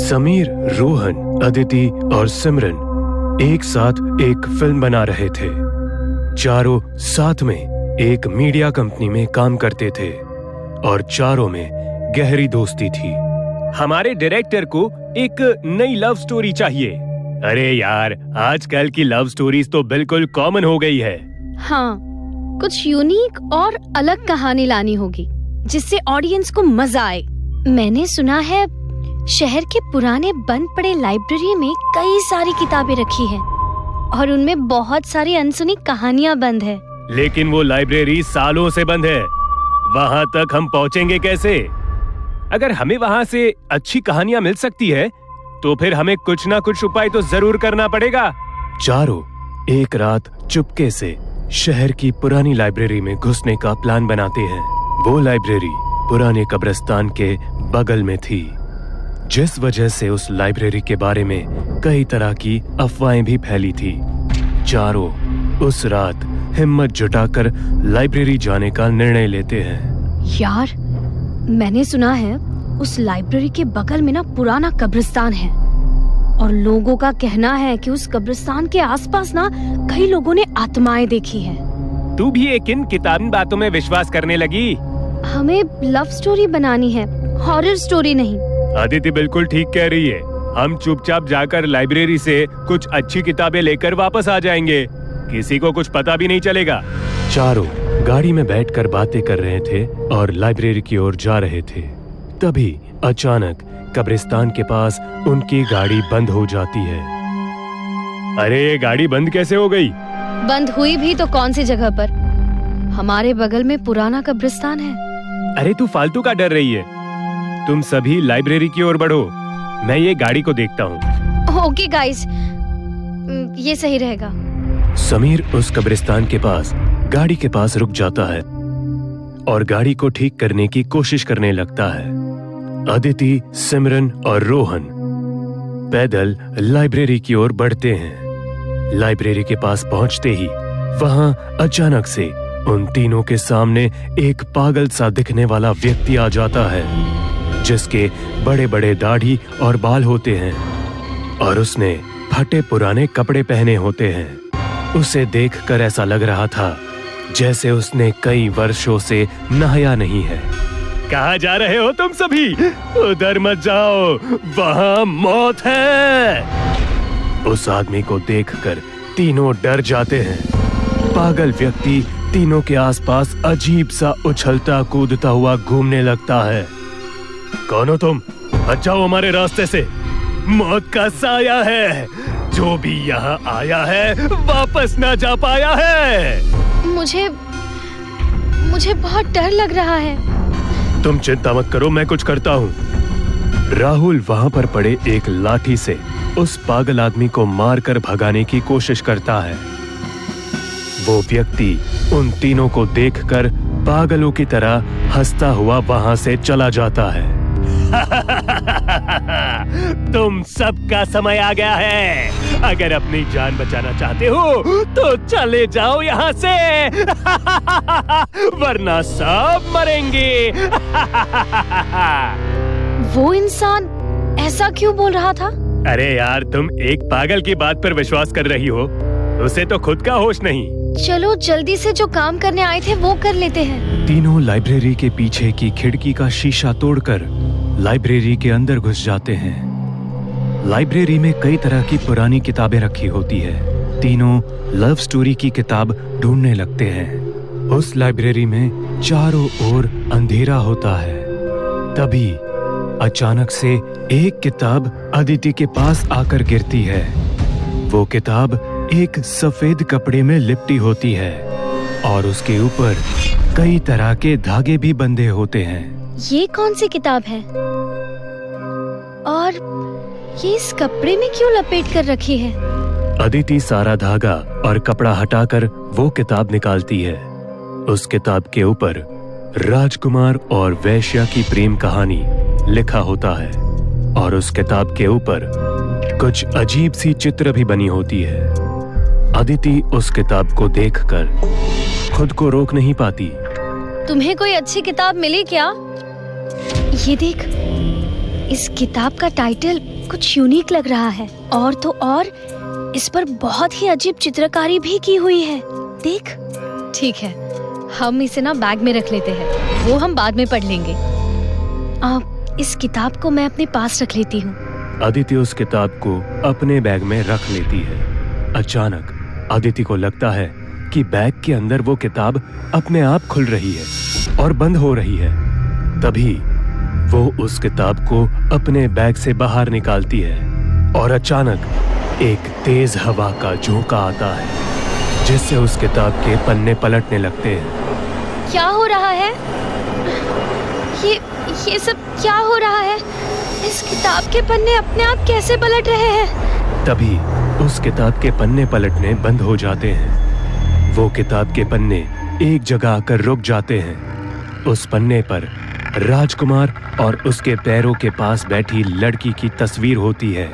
समीर, रोहन, अदिति और सिमरन एक साथ एक फिल्म बना रहे थे। चारों साथ में एक मीडिया कंपनी में काम करते थे और चारों में गहरी दोस्ती थी। हमारे डायरेक्टर को एक नई लव स्टोरी चाहिए। अरे यार, आजकल की लव स्टोरीज तो बिल्कुल कॉमन हो गई है। हाँ, कुछ यूनिक और अलग कहानी लानी होगी जिससे ऑडियंस को मजा आए। मैंने सुना है शहर के पुराने बंद पड़े लाइब्रेरी में कई सारी किताबें रखी हैं और उनमें बहुत सारी अनसुनी कहानियां बंद है। लेकिन वो लाइब्रेरी सालों से बंद है, वहाँ तक हम पहुँचेंगे कैसे? अगर हमें वहाँ से अच्छी कहानियां मिल सकती है तो फिर हमें कुछ ना कुछ उपाय तो जरूर करना पड़ेगा। चारों एक रात चुपके से शहर की पुरानी लाइब्रेरी में घुसने का प्लान बनाते हैं। वो लाइब्रेरी पुराने कब्रिस्तान के बगल में थी, जिस वजह से उस लाइब्रेरी के बारे में कई तरह की अफवाहें भी फैली थी। चारों उस रात हिम्मत जुटाकर लाइब्रेरी जाने का निर्णय लेते हैं। यार, मैंने सुना है उस लाइब्रेरी के बगल में ना पुराना कब्रिस्तान है और लोगों का कहना है कि उस कब्रिस्तान के आसपास ना कई लोगों ने आत्माएं देखी हैं। तू भी एक इन किताबी बातों में विश्वास करने लगी? हमें लव स्टोरी बनानी है, हॉरर स्टोरी नहीं। अदिति बिल्कुल ठीक कह रही है। हम चुपचाप जाकर लाइब्रेरी से कुछ अच्छी किताबें लेकर वापस आ जाएंगे, किसी को कुछ पता भी नहीं चलेगा। चारों गाड़ी में बैठकर बातें कर रहे थे और लाइब्रेरी की ओर जा रहे थे। तभी अचानक कब्रिस्तान के पास उनकी गाड़ी बंद हो जाती है। अरे, ये गाड़ी बंद कैसे हो गई? बंद हुई भी तो कौन सी जगह पर? हमारे बगल में पुराना कब्रिस्तान है। अरे, तू फालतू का डर रही है। तुम सभी लाइब्रेरी की ओर बढ़ो, मैं ये गाड़ी को देखता हूँ। ओके गाइस, ये सही रहेगा। समीर उस कब्रिस्तान के पास गाड़ी के पास रुक जाता है और गाड़ी को ठीक करने की कोशिश करने लगता है। अदिति, सिमरन और रोहन पैदल लाइब्रेरी की ओर बढ़ते हैं। लाइब्रेरी के पास पहुंचते ही वहां अचानक से उन तीनों के सामने एक पागल सा दिखने वाला व्यक्ति आ जाता है, जिसके बड़े बड़े दाढ़ी और बाल होते हैं और उसने फटे पुराने कपड़े पहने होते हैं। उसे देखकर ऐसा लग रहा था जैसे उसने कई वर्षों से नहाया नहीं है। कहाँ जा रहे हो तुम सभी? उधर मत जाओ, वहाँ मौत है। उस आदमी को देखकर तीनों डर जाते हैं। पागल व्यक्ति तीनों के आसपास अजीब सा उछलता कूदता हुआ घूमने लगता है। कौन हो तुम? हट जाओ हमारे रास्ते से, मौत का साया है। जो भी यहाँ आया है वापस ना जा पाया है। मुझे बहुत डर लग रहा है। तुम चिंता मत करो, मैं कुछ करता हूँ। राहुल वहाँ पर पड़े एक लाठी से उस पागल आदमी को मारकर भगाने की कोशिश करता है। वो व्यक्ति उन तीनों को देखकर पागलों की तरह हंसता हुआ वहाँ से चला जाता है। तुम सबका समय आ गया है। अगर अपनी जान बचाना चाहते हो तो चले जाओ यहाँ से, वरना सब मरेंगे। वो इंसान ऐसा क्यों बोल रहा था? अरे यार, तुम एक पागल की बात पर विश्वास कर रही हो, उसे तो खुद का होश नहीं। चलो जल्दी से जो काम करने आए थे वो कर लेते हैं। तीनों लाइब्रेरी के पीछे की खिड़की का शीशा तोड़कर लाइब्रेरी के अंदर घुस जाते हैं। लाइब्रेरी में कई तरह की पुरानी किताबें रखी होती है। तीनों लव स्टोरी की किताब ढूंढने लगते हैं। उस लाइब्रेरी में चारों ओर अंधेरा होता है। तभी अचानक से एक किताब अदिति के पास आकर गिरती है। वो किताब एक सफेद कपड़े में लिपटी होती है और उसके ऊपर कई तरह के धागे भी बंधे होते हैं। ये कौन सी किताब है और ये इस कपड़े में क्यों लपेट कर रखी है? अदिति सारा धागा और कपड़ा हटाकर वो किताब निकालती है। उस किताब के ऊपर राजकुमार और वैश्या की प्रेम कहानी लिखा होता है और उस किताब के ऊपर कुछ अजीब सी चित्र भी बनी होती है। अदिति उस किताब को देखकर खुद को रोक नहीं पाती। तुम्हें कोई अच्छी किताब मिली क्या? ये देख, इस किताब का टाइटल कुछ यूनिक लग रहा है। और तो और इस पर बहुत ही अजीब चित्रकारी भी की हुई है। देख। ठीक है, हम इसे ना बैग में रख लेते हैं, वो हम बाद में पढ़ लेंगे। इस किताब को मैं अपने पास रख लेती हूँ। अदिति उस किताब को अपने बैग में रख लेती है। अचानक अदिति को लगता है कि बैग के अंदर वो किताब अपने आप खुल रही है और बंद हो रही है। तभी वो उस किताब को अपने बैग से बाहर निकालती है और अचानक एक तेज हवा का झोंका आता है, जिससे उस किताब के पन्ने पलटने लगते हैं। क्या हो रहा है? ये सब क्या हो रहा है? इस किताब के पन्ने अपने आप कैसे पलट रहे हैं? तभी उस किताब के पन्ने पलटने बंद हो जाते हैं। वो किताब के पन्ने एक जगह आकर रुक जाते हैं। उस पन्ने पर राजकुमार और उसके पैरों के पास बैठी लड़की की तस्वीर होती है,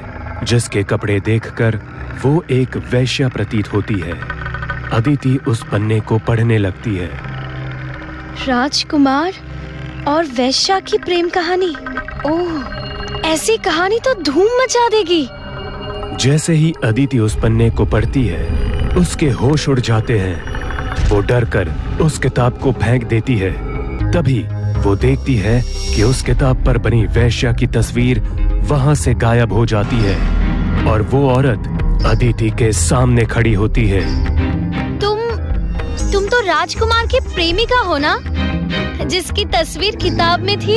जिसके कपड़े देखकर वो एक वैश्या प्रतीत होती है। अदिति उस पन्ने को पढ़ने लगती है। राजकुमार और वैश्या की प्रेम कहानी। ओह, ऐसी कहानी तो धूम मचा देगी। जैसे ही अदिति उस पन्ने को पढ़ती है, उसके होश उड़ जाते हैं। वो डर कर उस किताब को फेंक देती है। तभी वो देखती है कि उस किताब पर बनी वैश्या की तस्वीर वहां से गायब हो जाती है और वो औरत अदिति के सामने खड़ी होती है। तुम तो राजकुमार की प्रेमिका हो ना, जिसकी तस्वीर किताब में थी?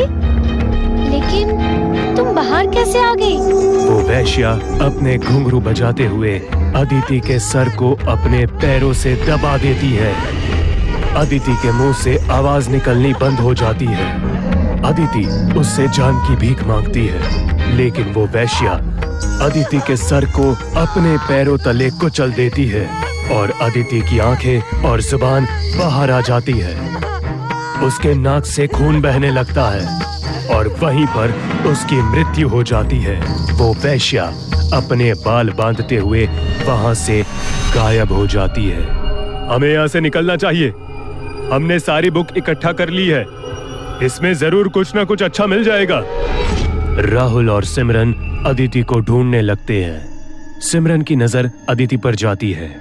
लेकिन तुम बाहर कैसे आ गई? वो वैश्या अपने घुंघरू बजाते हुए अदिति के सर को अपने पैरों से दबा देती है। अदिति के मुंह से आवाज निकलनी बंद हो जाती है। अदिति उससे जान की भीख मांगती है, लेकिन वो वैश्या अदिति के सर को अपने पैरों तले कुचल देती है और अदिति की आंखें और जुबान बाहर आ जाती है। उसके नाक से खून बहने लगता है और वहीं पर उसकी मृत्यु हो जाती है। वो वैश्या अपने बाल बांधते हुए वहां से गायब हो जाती है। हमें यहाँ से निकलना चाहिए। हमने सारी बुक इकट्ठा कर ली है, इसमें जरूर कुछ ना कुछ अच्छा मिल जाएगा। राहुल और सिमरन अदिति को ढूंढने लगते हैं। सिमरन की नजर अदिति पर जाती है।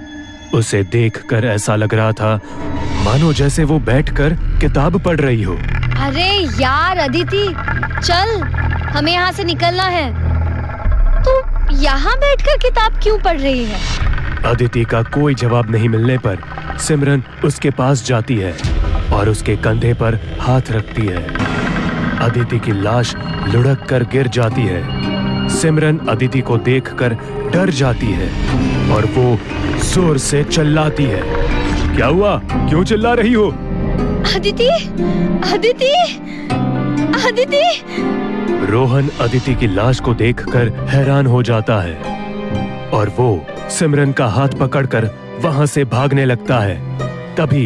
उसे देखकर ऐसा लग रहा था मानो जैसे वो बैठकर किताब पढ़ रही हो। अरे यार अदिति, चल, हमें यहाँ से निकलना है। तू यहाँ बैठकर किताब क्यों पढ़ रही है? अदिति का कोई जवाब नहीं मिलने पर सिमरन उसके पास जाती है और उसके कंधे पर हाथ रखती है। अदिति की लाश लुढ़क कर गिर जाती है। सिमरन अदिति को देखकर डर जाती है और वो जोर से चिल्लाती है। क्या हुआ? क्यों चिल्ला रही हो? अदिति, अदिति, अदिति! रोहन अदिति की लाश को देखकर हैरान हो जाता है और वो सिमरन का हाथ पकड़कर वहां से भागने लगता है। तभी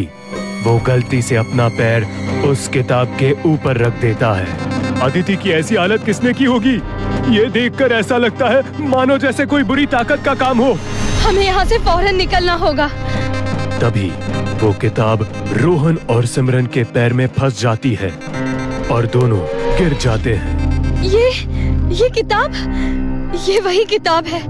वो गलती से अपना पैर उस किताब के ऊपर रख देता है। अदिति की ऐसी हालत किसने की होगी? ये देखकर ऐसा लगता है मानो जैसे कोई बुरी ताकत का काम हो। हमें यहाँ से फौरन निकलना होगा। तभी वो किताब रोहन और सिमरन के पैर में फंस जाती है और दोनों गिर जाते हैं। ये किताब, ये वही किताब है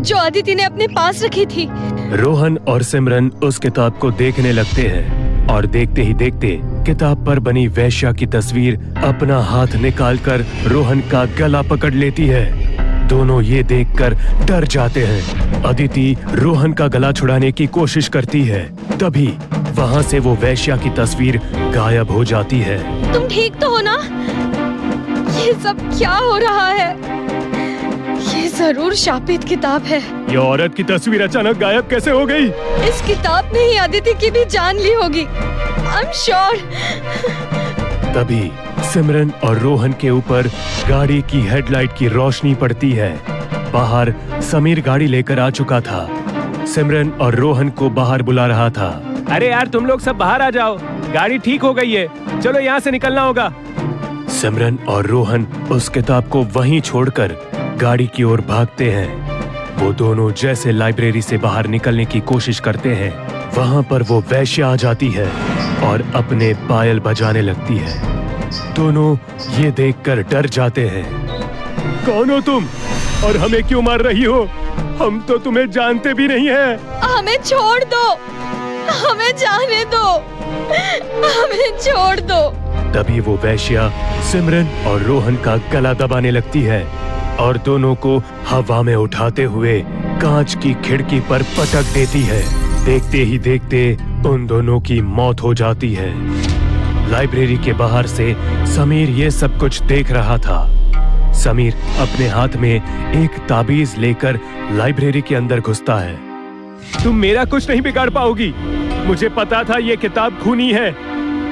जो अदिति ने अपने पास रखी थी। रोहन और सिमरन उस किताब को देखने लगते हैं और देखते ही देखते किताब पर बनी वैश्या की तस्वीर अपना हाथ निकालकर रोहन का गला पकड़ लेती है। दोनों ये देखकर डर जाते हैं। अदिति रोहन का गला छुड़ाने की कोशिश करती है। तभी वहाँ से वो वैश्या की तस्वीर गायब हो जाती है। तुम ठीक तो हो ना? ये सब क्या हो रहा है? ये जरूर शापित किताब है। ये औरत की तस्वीर अचानक गायब कैसे हो गई? इस किताब ने ही अदिति की भी जान ली होगी। I'm sure। तभी सिमरन और रोहन के ऊपर गाड़ी की हेडलाइट की रोशनी पड़ती है। बाहर समीर गाड़ी लेकर आ चुका था। सिमरन और रोहन को बाहर बुला रहा था। अरे यार, तुम लोग सब बाहर आ जाओ, गाड़ी ठीक हो गई है, चलो यहाँ से निकलना होगा। सिमरन और रोहन उस किताब को वहीं छोड़कर गाड़ी की ओर भागते हैं। वो दोनों जैसे लाइब्रेरी से बाहर निकलने की कोशिश करते हैं, वहां पर वो वैश्या आ जाती है और अपने पायल बजाने लगती है। दोनों ये देखकर डर जाते हैं। कौन हो तुम? और हमें क्यों मार रही हो? हम तो तुम्हें जानते भी नहीं हैं। हमें छोड़ दो, हमें जाने दो, हमें छोड़ दो। तभी वो वेश्या सिमरन और रोहन का गला दबाने लगती है और दोनों को हवा में उठाते हुए कांच की खिड़की पर पटक देती है। देखते ही देखते उन दोनों की मौत हो जाती है। लाइब्रेरी के बाहर से समीर ये सब कुछ देख रहा था। समीर अपने हाथ में एक ताबीज लेकर लाइब्रेरी के अंदर घुसता है। तुम मेरा कुछ नहीं बिगाड़ पाओगी। मुझे पता था ये किताब खूनी है,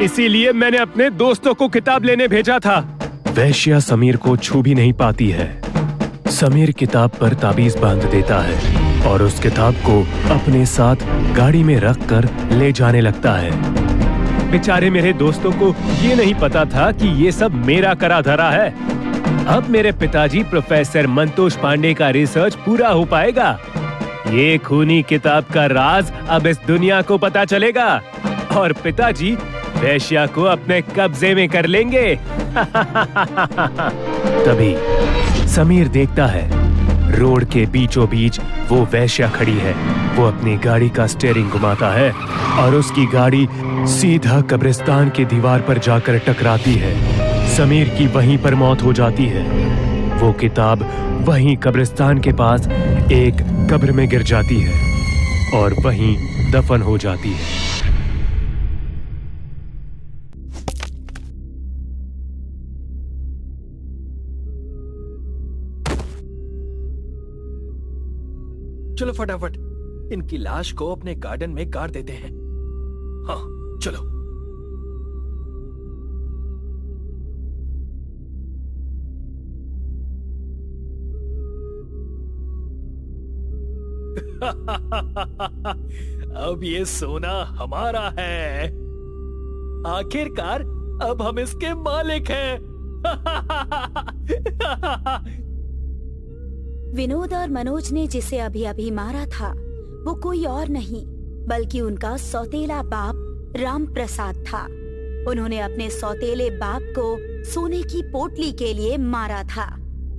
इसीलिए मैंने अपने दोस्तों को किताब लेने भेजा था। वेश्या समीर को छू भी नहीं पाती है। समीर किताब पर ताबीज बांध देता है और उस किताब को अपने साथ गाड़ी में रखकर ले जाने लगता है। बेचारे मेरे दोस्तों को ये नहीं पता था कि ये सब मेरा करा धरा है। अब मेरे पिताजी प्रोफेसर मंतोष पांडे का रिसर्च पूरा हो पाएगा। ये खूनी किताब का राज अब इस दुनिया को पता चलेगा और पिताजी वेश्या को अपने कब्जे में कर लेंगे। तभी समीर देखता है रोड के बीचों बीच वो वेश्या खड़ी है। वो अपनी गाड़ी का स्टीयरिंग घुमाता है और उसकी गाड़ी सीधा कब्रिस्तान की दीवार पर जाकर टकराती है। समीर की वहीं पर मौत हो जाती है। वो किताब वहीं कब्रिस्तान के पास एक कब्र में गिर जाती है और वहीं दफन हो जाती है। चलो फटाफट इनकी लाश को अपने गार्डन में गाड़ देते हैं। हाँ चलो। अब ये सोना हमारा है। आखिरकार अब हम इसके मालिक हैं। विनोद और मनोज ने जिसे अभी अभी मारा था वो कोई और नहीं बल्कि उनका सौतेला बाप राम प्रसाद था। उन्होंने अपने सौतेले बाप को सोने की पोटली के लिए मारा था,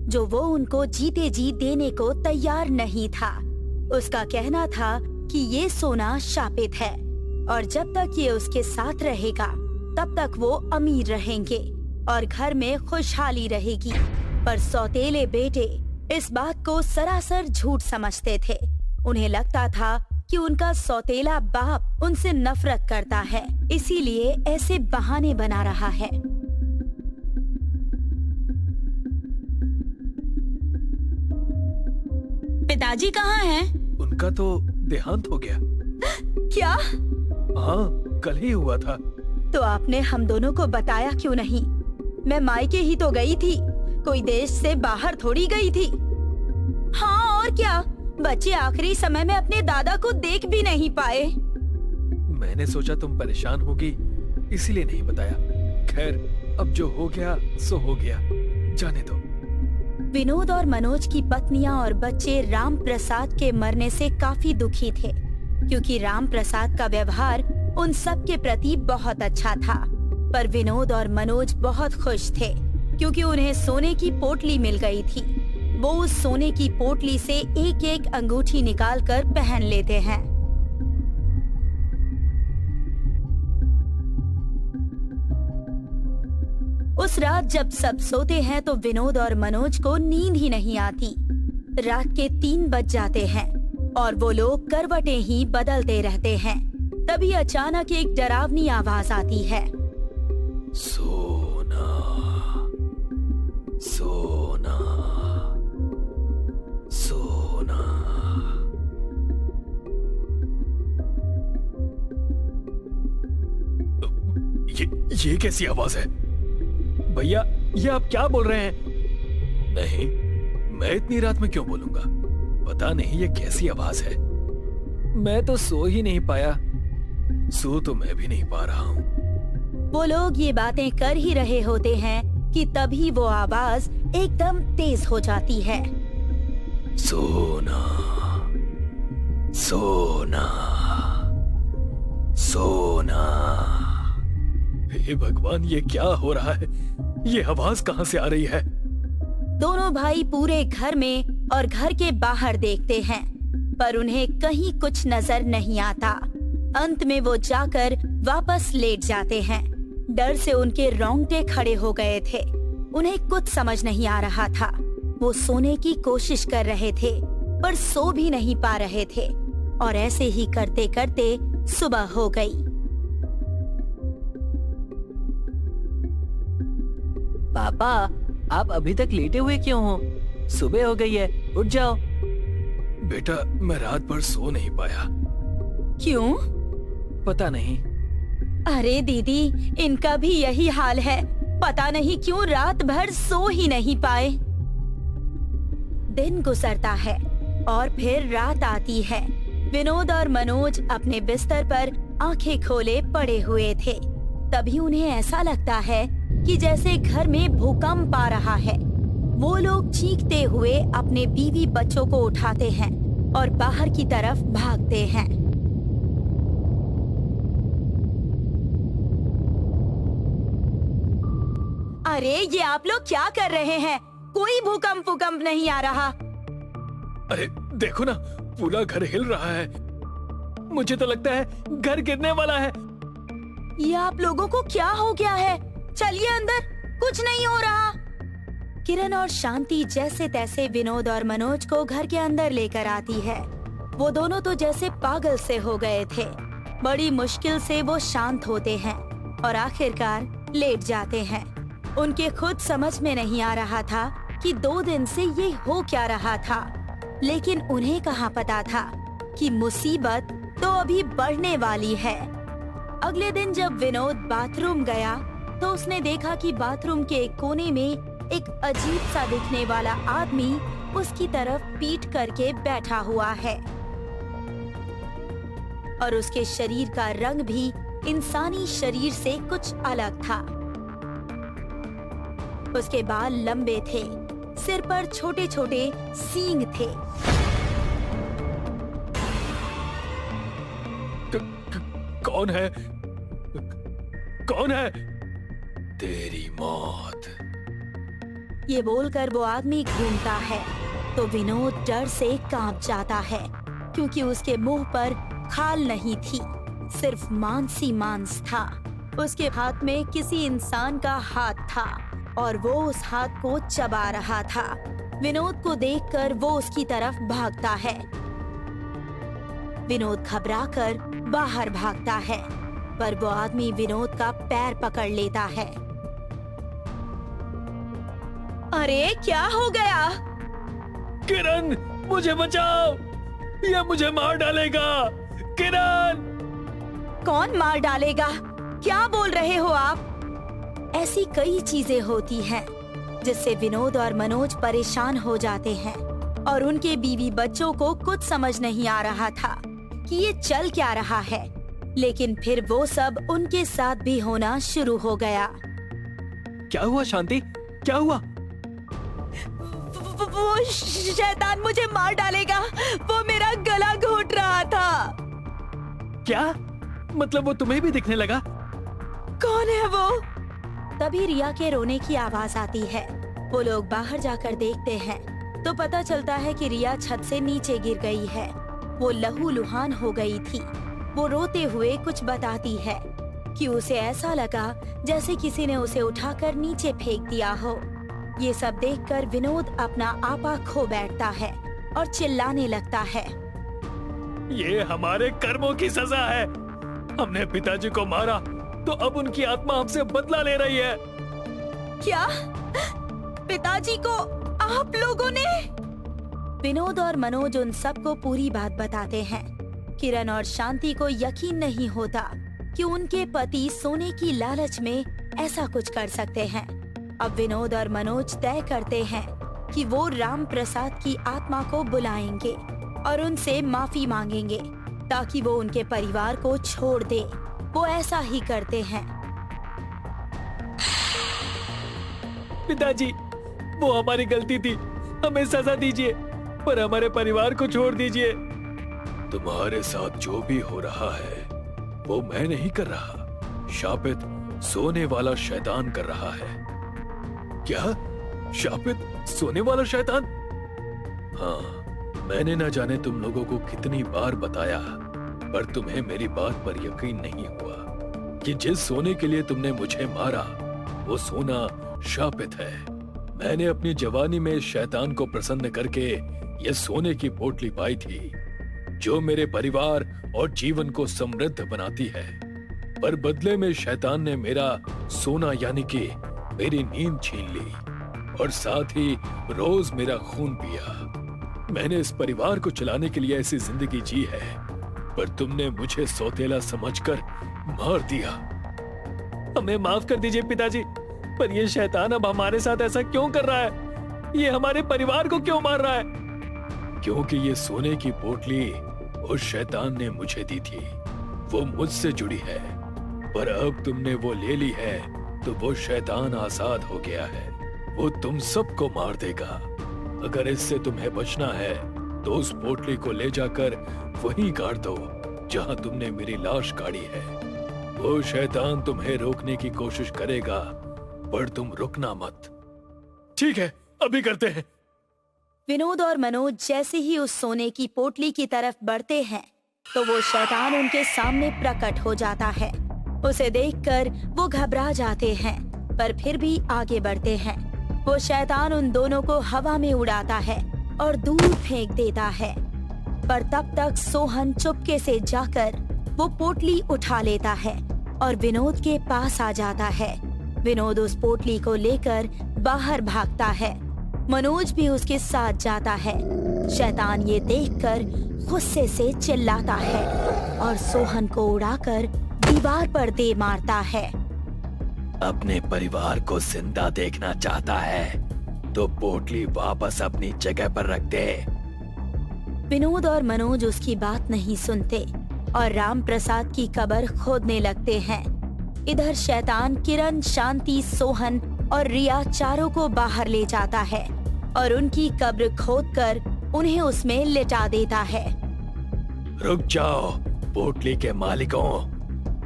जो वो उनको जीते जी देने को तैयार नहीं था। उसका कहना था कि ये सोना शापित है और जब तक ये उसके साथ रहेगा तब तक वो अमीर रहेंगे और घर में खुशहाली रहेगी। पर सौतेले बेटे इस बात को सरासर झूठ समझते थे। उन्हें लगता था कि उनका सौतेला बाप उनसे नफरत करता है, इसीलिए ऐसे बहाने बना रहा है। पिताजी कहाँ हैं? उनका तो देहांत हो गया। क्या? हाँ, कल ही हुआ था। तो आपने हम दोनों को बताया क्यों नहीं? मैं मायके ही तो गई थी, कोई देश से बाहर थोड़ी गई थी। हाँ और क्या, बच्चे आखिरी समय में अपने दादा को देख भी नहीं पाए। मैंने सोचा तुम परेशान होगी, इसीलिए नहीं बताया। खैर, अब जो हो गया सो हो गया, जाने दो। विनोद और मनोज की पत्नियां और बच्चे राम प्रसाद के मरने से काफी दुखी थे, क्योंकि राम प्रसाद का व्यवहार उन सब के प्रति बहुत अच्छा था। पर विनोद और मनोज बहुत खुश थे, क्योंकि उन्हें सोने की पोटली मिल गई थी। वो उस सोने की पोटली से एक एक अंगूठी निकालकर पहन लेते हैं। उस रात जब सब सोते हैं तो विनोद और मनोज को नींद ही नहीं आती। रात के 3 बज जाते हैं और वो लोग करवटें ही बदलते रहते हैं। तभी अचानक एक डरावनी आवाज आती है। सोना, सोना, सोना। ये कैसी आवाज है? भैया, ये आप क्या बोल रहे हैं? नहीं, मैं इतनी रात में क्यों बोलूंगा? पता नहीं ये कैसी आवाज है। मैं तो सो ही नहीं पाया। सो तो मैं भी नहीं पा रहा हूँ। वो लोग ये बातें कर ही रहे होते हैं कि तभी वो आवाज एकदम तेज हो जाती है। सोना, सोना, सोना। हे भगवान, ये क्या हो रहा है? ये आवाज कहाँ से आ रही है? दोनों भाई पूरे घर में और घर के बाहर देखते हैं, पर उन्हें कहीं कुछ नजर नहीं आता। अंत में वो जाकर वापस लेट जाते हैं। डर से उनके रोंगटे खड़े हो गए थे। उन्हें कुछ समझ नहीं आ रहा था। वो सोने की कोशिश कर रहे थे, पर सो भी नहीं पा रहे थे। और ऐसे ही करते करते सुबह हो गई। पापा, आप अभी तक लेटे हुए क्यों हो? सुबह हो गई है, उठ जाओ। बेटा, मैं रात भर सो नहीं पाया। क्यों? पता नहीं। अरे दीदी, इनका भी यही हाल है। पता नहीं क्यों रात भर सो ही नहीं पाए। दिन गुजरता है और फिर रात आती है। विनोद और मनोज अपने बिस्तर पर आंखें खोले पड़े हुए थे। तभी उन्हें ऐसा लगता है कि जैसे घर में भूकंप आ रहा है। वो लोग चीखते हुए अपने बीवी बच्चों को उठाते हैं और बाहर की तरफ भागते हैं। अरे ये आप लोग क्या कर रहे हैं? कोई भूकंप नहीं आ रहा। अरे देखो ना, पूरा घर हिल रहा है। मुझे तो लगता है घर गिरने वाला है। ये आप लोगों को क्या हो गया है? चलिए अंदर, कुछ नहीं हो रहा। किरण और शांति जैसे तैसे विनोद और मनोज को घर के अंदर लेकर आती है। वो दोनों तो जैसे पागल से हो गए थे। बड़ी मुश्किल से वो शांत होते हैं और आखिरकार लेट जाते हैं। उनके खुद समझ में नहीं आ रहा था कि 2 दिन से ये हो क्या रहा था। लेकिन उन्हें कहाँ पता था कि मुसीबत तो अभी बढ़ने वाली है। अगले दिन जब विनोद बाथरूम गया तो उसने देखा कि बाथरूम के एक कोने में एक अजीब सा दिखने वाला आदमी उसकी तरफ पीठ करके बैठा हुआ है और उसके शरीर का रंग भी इंसानी शरीर से कुछ अलग था। उसके बाल लंबे थे, सिर पर छोटे छोटे सींग थे। कौन है? कौन है? तेरी मौत। ये बोलकर वो आदमी घूमता है तो विनोद डर से कांप जाता है, क्योंकि उसके मुंह पर खाल नहीं थी, सिर्फ मांस ही मांस था। उसके हाथ में किसी इंसान का हाथ था और वो उस हाथ को चबा रहा था। विनोद को देखकर वो उसकी तरफ भागता है। विनोद घबराकर बाहर भागता है, पर वो आदमी विनोद का पैर पकड़ लेता है। अरे क्या हो गया? किरण, मुझे बचाओ, ये मुझे मार डालेगा। किरण! कौन मार डालेगा? क्या बोल रहे हो आप? ऐसी कई चीजें होती हैं जिससे विनोद और मनोज परेशान हो जाते हैं और उनके बीवी बच्चों को कुछ समझ नहीं आ रहा था कि ये चल क्या रहा है। लेकिन फिर वो सब उनके साथ भी होना शुरू हो गया। क्या हुआ शांति? क्या हुआ? वो शैतान मुझे मार डालेगा। वो मेरा गला घोट रहा था। क्या मतलब, वो तुम्हें भी दिखने लगा? कौन है वो? तभी रिया के रोने की आवाज आती है। वो लोग बाहर जाकर देखते हैं तो पता चलता है कि रिया छत से नीचे गिर गई है। वो लहूलुहान हो गई थी। वो रोते हुए कुछ बताती है कि उसे ऐसा लगा जैसे किसी ने उसे उठाकर नीचे फेंक दिया हो। ये सब देखकर विनोद अपना आपा खो बैठता है और चिल्लाने लगता है। ये हमारे कर्मों की सजा है। हमने पिताजी को मारा तो अब उनकी आत्मा हमसे बदला ले रही है। क्या? पिताजी को आप लोगों ने? विनोद और मनोज उन सबको पूरी बात बताते हैं। किरण और शांति को यकीन नहीं होता कि उनके पति सोने की लालच में ऐसा कुछ कर सकते हैं। अब विनोद और मनोज तय करते हैं कि वो राम प्रसाद की आत्मा को बुलाएंगे और उनसे माफी मांगेंगे ताकि वो उनके परिवार को छोड़ दे। वो ऐसा ही करते हैं। पिताजी, वो हमारी गलती थी, हमें सजा दीजिए, पर हमारे परिवार को छोड़ दीजिए। तुम्हारे साथ जो भी हो रहा है वो मैं नहीं कर रहा, शापित सोने वाला शैतान कर रहा है। क्या? शापित सोने वाला शैतान? हाँ, मैंने न जाने तुम लोगों को कितनी बार बताया, पर तुम्हें मेरी बात पर यकीन नहीं हुआ कि जिस सोने के लिए तुमने मुझे मारा वो सोना शापित है। मैंने अपनी जवानी में शैतान को प्रसन्न करके ये सोने की पोटली पाई थी, जो मेरे परिवार और जीवन को समृद्ध बनाती है। पर बदले में शैतान ने मेरा सोना यानी कि मेरी नींद छीन ली और साथ ही रोज मेरा खून पिया। मैंने इस परिवार को चलाने के लिए ऐसी जिंदगी जी है, पर तुमने मुझे सौतेला समझकर मार दिया। हमें माफ कर दीजिए पिताजी, पर ये शैतान अब हमारे साथ ऐसा क्यों कर रहा है? ये हमारे परिवार को क्यों मार रहा है? क्योंकि ये सोने की पोटली उस शैतान ने मुझे दी थी, वो मुझसे जुड़ी है। पर अब तुमने वो ले ली है तो वो शैतान आजाद हो गया है, वो तुम सबको मार देगा। अगर इससे तुम्हें बचना है तो उस पोटली को ले जाकर वहीं गाड़ दो जहां तुमने मेरी लाश गाड़ी है। वो शैतान तुम्हें रोकने की कोशिश करेगा, पर तुम रुकना मत। ठीक है, अभी करते हैं। विनोद और मनोज जैसे ही उस सोने की पोटली की तरफ बढ़ते हैं तो वो शैतान उनके सामने प्रकट हो जाता है। उसे देखकर वो घबरा जाते हैं, पर फिर भी आगे बढ़ते हैं। वो शैतान उन दोनों को हवा में उड़ाता है और दूर फेंक देता है। पर तब तक सोहन चुपके से जाकर वो पोटली उठा लेता है और विनोद के पास आ जाता है। विनोद उस पोटली को लेकर बाहर भागता है। मनोज भी उसके साथ जाता है। शैतान ये देखकर गुस्से से चिल्लाता है और सोहन को उड़ाकर दीवार पर दे मारता है। अपने परिवार को जिंदा देखना चाहता है तो पोटली वापस अपनी जगह पर रख दे। विनोद और मनोज उसकी बात नहीं सुनते और राम प्रसाद की कब्र खोदने लगते हैं। इधर शैतान किरण, शांति, सोहन और रिया चारों को बाहर ले जाता है और उनकी कब्र खोदकर उन्हें उसमें लिटा देता है। रुक जाओ पोटली के मालिकों,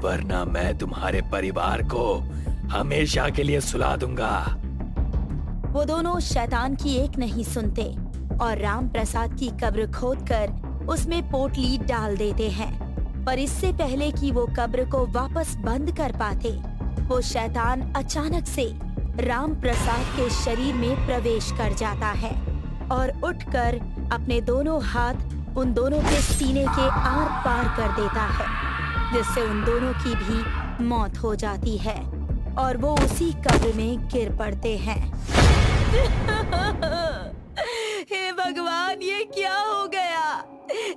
वरना मैं तुम्हारे परिवार को हमेशा के लिए सुला दूंगा। वो दोनों शैतान की एक नहीं सुनते और राम प्रसाद की कब्र खोदकर उसमें पोटली डाल देते हैं। पर इससे पहले कि वो कब्र को वापस बंद कर पाते, वो शैतान अचानक से राम प्रसाद के शरीर में प्रवेश कर जाता है और उठकर अपने दोनों हाथ उन दोनों के सीने के आर पार कर देता है, जिससे उन दोनों की भी मौत हो जाती है और वो उसी कब्र में गिर पड़ते हैं। हे भगवान, ये क्या हो गया?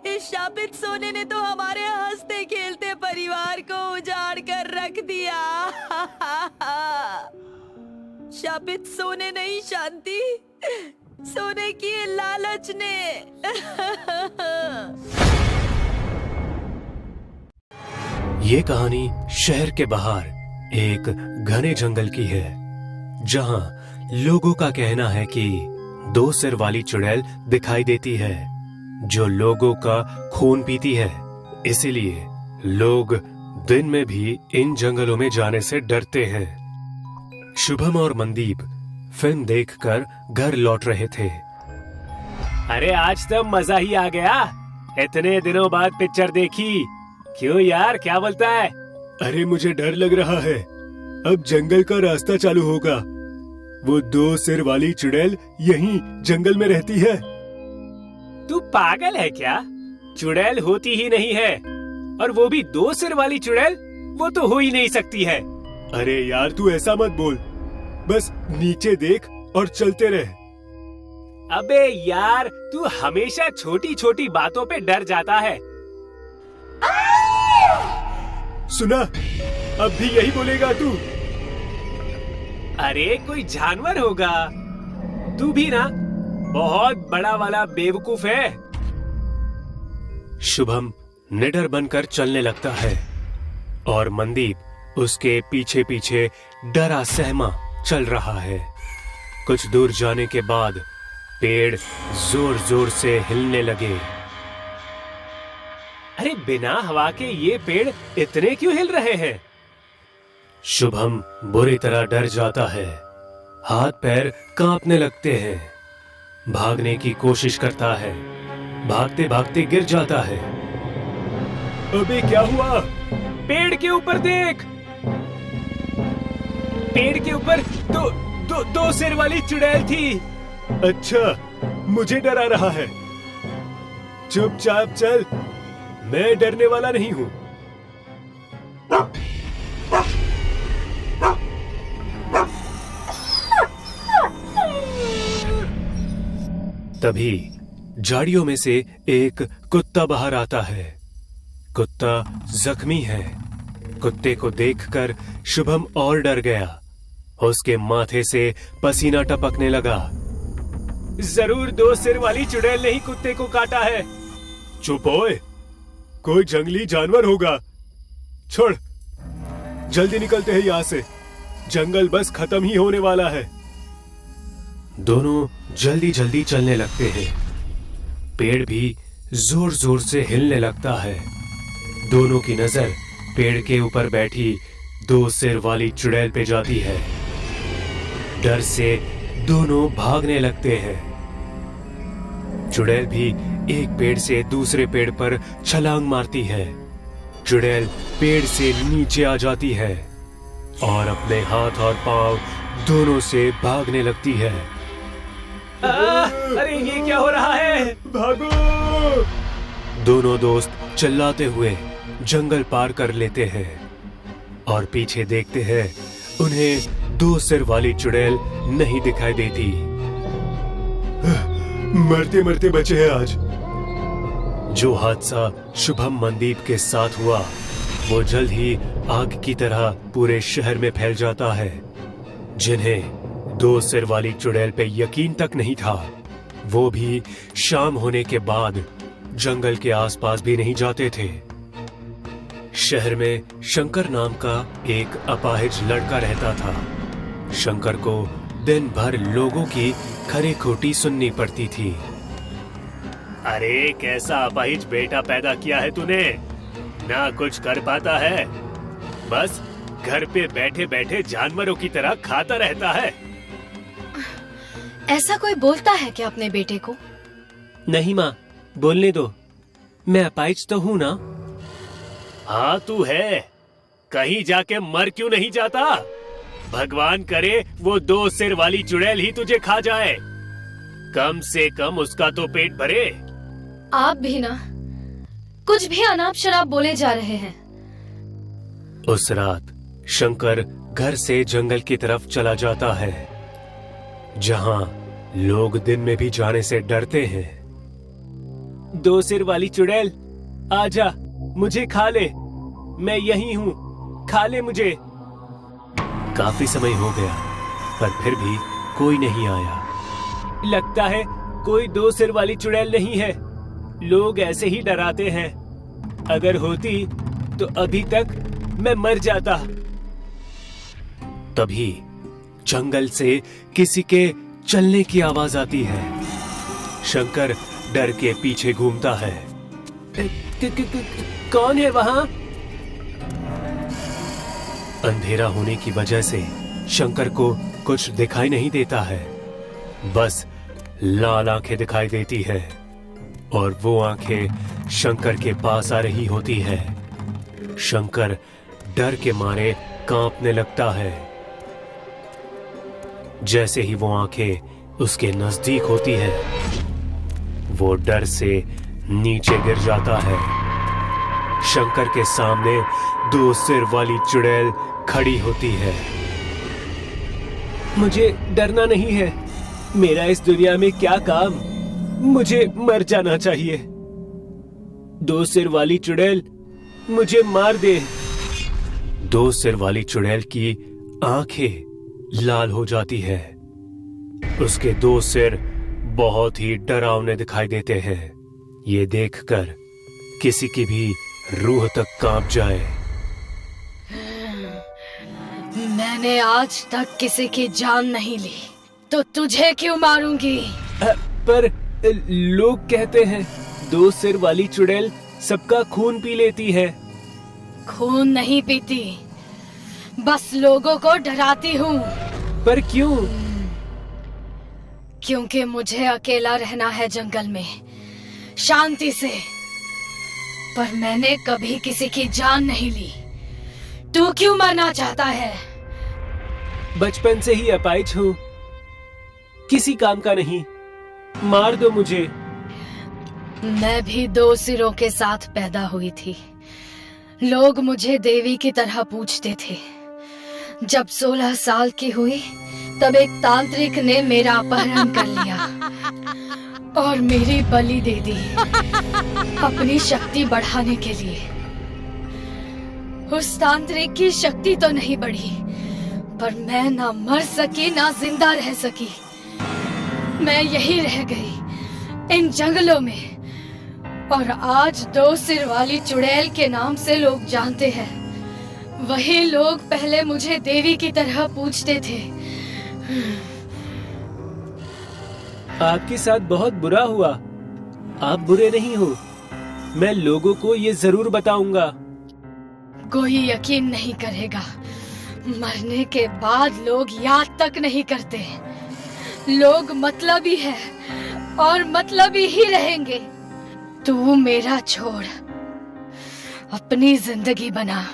इस शापित सोने ने तो हमारे हंसते खेलते परिवार को उजाड़ कर रख दिया। शापित सोने नहीं शांति, सोने की लालच ने। ये कहानी शहर के बाहर एक घने जंगल की है, जहां लोगों का कहना है कि 2 सिर वाली चुड़ैल दिखाई देती है जो लोगों का खून पीती है। इसीलिए लोग दिन में भी इन जंगलों में जाने से डरते हैं। शुभम और मनदीप फिल्म देखकर घर लौट रहे थे। अरे आज तो मजा ही आ गया, इतने दिनों बाद पिक्चर देखी। क्यों यार, क्या बोलता है? अरे मुझे डर लग रहा है, अब जंगल का रास्ता चालू होगा। वो 2 सिर वाली चुड़ैल यहीं जंगल में रहती है। तू पागल है क्या? चुड़ैल होती ही नहीं है, और वो भी 2 सिर वाली चुड़ैल, वो तो हो ही नहीं सकती है। अरे यार तू ऐसा मत बोल, बस नीचे देख और चलते रह। अबे यार, तू हमेशा छोटी छोटी बातों पे डर जाता है। सुना, अब भी यही बोलेगा तू? अरे कोई जानवर होगा। तू भी ना बहुत बड़ा वाला बेवकूफ है। शुभम निडर बनकर चलने लगता है और मनदीप उसके पीछे पीछे डरा सहमा चल रहा है। कुछ दूर जाने के बाद पेड़ जोर जोर से हिलने लगे। अरे बिना हवा के ये पेड़ इतने क्यों हिल रहे हैं? शुभम बुरी तरह डर जाता है, हाथ पैर कांपने लगते हैं। भागने की कोशिश करता है। भागते भागते गिर जाता है। अबे क्या हुआ? पेड़ के ऊपर देख। पेड़ के ऊपर दो सिर वाली चुड़ैल थी। अच्छा, मुझे डरा रहा है। चुपचाप चल, मैं डरने वाला नहीं हूं। तभी झाड़ियों में से एक कुत्ता बाहर आता है। कुत्ता जख्मी है। कुत्ते को देखकर शुभम और डर गया। उसके माथे से पसीना टपकने लगा। जरूर दो सिर वाली चुड़ैल ने ही कुत्ते को काटा है। चुप ओए, कोई जंगली जानवर होगा। छोड़, जल्दी निकलते हैं यहाँ से। जंगल बस खत्म ही होने वाला है। दोनों जल्दी जल्दी चलने लगते हैं। पेड़ भी जोर जोर से हिलने लगता है। दोनों की नजर पेड़ के ऊपर बैठी दो सिर वाली चुड़ैल पे जाती है। डर से दोनों भागने लगते हैं। चुड़ैल भी एक पेड़ से दूसरे पेड़ पर छलांग मारती है। चुड़ैल पेड़ से नीचे आ जाती है और अपने हाथ और पांव दोनों से भागने लगती है। अरे ये क्या हो रहा है? भागो! दोनों दोस्त चिल्लाते हुए जंगल पार कर लेते हैं और पीछे देखते हैं। उन्हें दो सिर वाली चुड़ैल नहीं दिखाई देती। मरते मरते बचे हैं आज। जो हादसा शुभम मनदीप के साथ हुआ वो जल्द ही आग की तरह पूरे शहर में फैल जाता है। जिन्हें दो सिर वाली चुड़ैल पे यकीन तक नहीं था, वो भी शाम होने के बाद जंगल के आसपास भी नहीं जाते थे। शहर में शंकर नाम का एक अपाहिज लड़का रहता था। शंकर को दिन भर लोगों की खरी खोटी सुननी पड़ती थी। अरे कैसा अपाहिज बेटा पैदा किया है तूने, ना कुछ कर पाता है, बस घर पे बैठे बैठे जानवरों की तरह खाता रहता है। ऐसा कोई बोलता है क्या अपने बेटे को? नहीं माँ, बोलने दो। मैं अपाहिज तो हूँ ना। हाँ तू है, कहीं जाके मर क्यों नहीं जाता? भगवान करे वो दो सिर वाली चुड़ैल ही तुझे खा जाए, कम से कम उसका तो पेट भरे। आप भी ना कुछ भी अनाप शराब बोले जा रहे हैं। उस रात शंकर घर से जंगल की तरफ चला जाता है, जहां लोग दिन में भी जाने से डरते हैं। दो सिर वाली चुड़ैल, आजा, मुझे खा ले, मैं यही हूँ, खा ले मुझे। काफी समय हो गया पर फिर भी कोई नहीं आया। लगता है कोई दो सिर वाली चुड़ैल नहीं है। लोग ऐसे ही डराते हैं। अगर होती तो अभी तक मैं मर जाता। तभी जंगल से किसी के चलने की आवाज आती है। शंकर डर के पीछे घूमता है। कौन है वहाँ? अंधेरा होने की वजह से शंकर को कुछ दिखाई नहीं देता है, बस लाल आंखें दिखाई देती है और वो आंखें शंकर के पास आ रही होती है। शंकर डर के मारे कांपने लगता है। जैसे ही वो आंखें उसके नजदीक होती है, वो डर से नीचे गिर जाता है। शंकर के सामने दो सिर वाली चुड़ैल खड़ी होती है। मुझे डरना नहीं है, मेरा इस दुनिया में क्या काम, मुझे मर जाना चाहिए। दो सिर वाली चुड़ैल, मुझे मार दे। दो सिर वाली चुड़ैल की आंखें लाल हो जाती है। उसके दो सिर बहुत ही डरावने दिखाई देते हैं। ये देखकर किसी की भी रूह तक कांप जाए। मैंने आज तक किसी की जान नहीं ली, तो तुझे क्यों मारूंगी? पर लोग कहते हैं दो सिर वाली चुड़ैल सबका खून पी लेती है। खून नहीं पीती, बस लोगों को डराती हूँ। पर क्यों? क्योंकि मुझे अकेला रहना है जंगल में, शांति से। पर मैंने कभी किसी की जान नहीं ली। तू क्यों मरना चाहता है? बचपन से ही अपाहिज हूँ, किसी काम का नहीं। मार दो मुझे। मैं भी 2 सिरों के साथ पैदा हुई थी। लोग मुझे देवी की तरह पूछते थे। जब 16 साल की हुई तब एक तांत्रिक ने मेरा अपहरण कर लिया और मेरी बलि दे दी अपनी शक्ति बढ़ाने के लिए। उस तांत्रिक की शक्ति तो नहीं बढ़ी, पर मैं ना मर सकी ना जिंदा रह सकी। मैं यही रह गई इन जंगलों में, और आज 2 सिर वाली चुड़ैल के नाम से लोग जानते हैं। वही लोग पहले मुझे देवी की तरह पूछते थे। आपके साथ बहुत बुरा हुआ। आप बुरे नहीं हो। मैं लोगों को ये जरूर बताऊंगा। कोई यकीन नहीं करेगा। मरने के बाद लोग याद तक नहीं करते। लोग मतलबी है और मतलबी ही रहेंगे। तू मेरा छोड़, अपनी जिंदगी बना।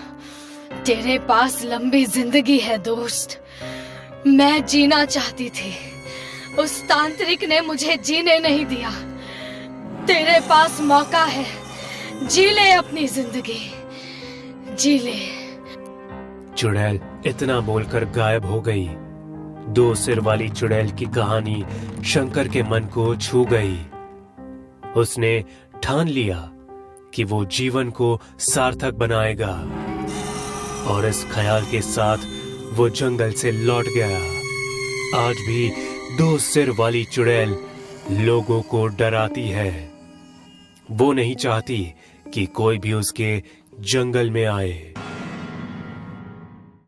तेरे पास लंबी जिंदगी है दोस्त। मैं जीना चाहती थी, उस तांत्रिक ने मुझे जीने नहीं दिया। तेरे पास मौका है, जी ले अपनी जिंदगी, जी ले। चुड़ैल इतना बोलकर गायब हो गई। 2 सिर वाली चुड़ैल की कहानी शंकर के मन को छू गई। उसने ठान लिया कि वो जीवन को सार्थक बनाएगा, और इस ख्याल के साथ वो जंगल से लौट गया। आज भी 2 सिर वाली चुड़ैल लोगों को डराती है। वो नहीं चाहती कि कोई भी उसके जंगल में आए।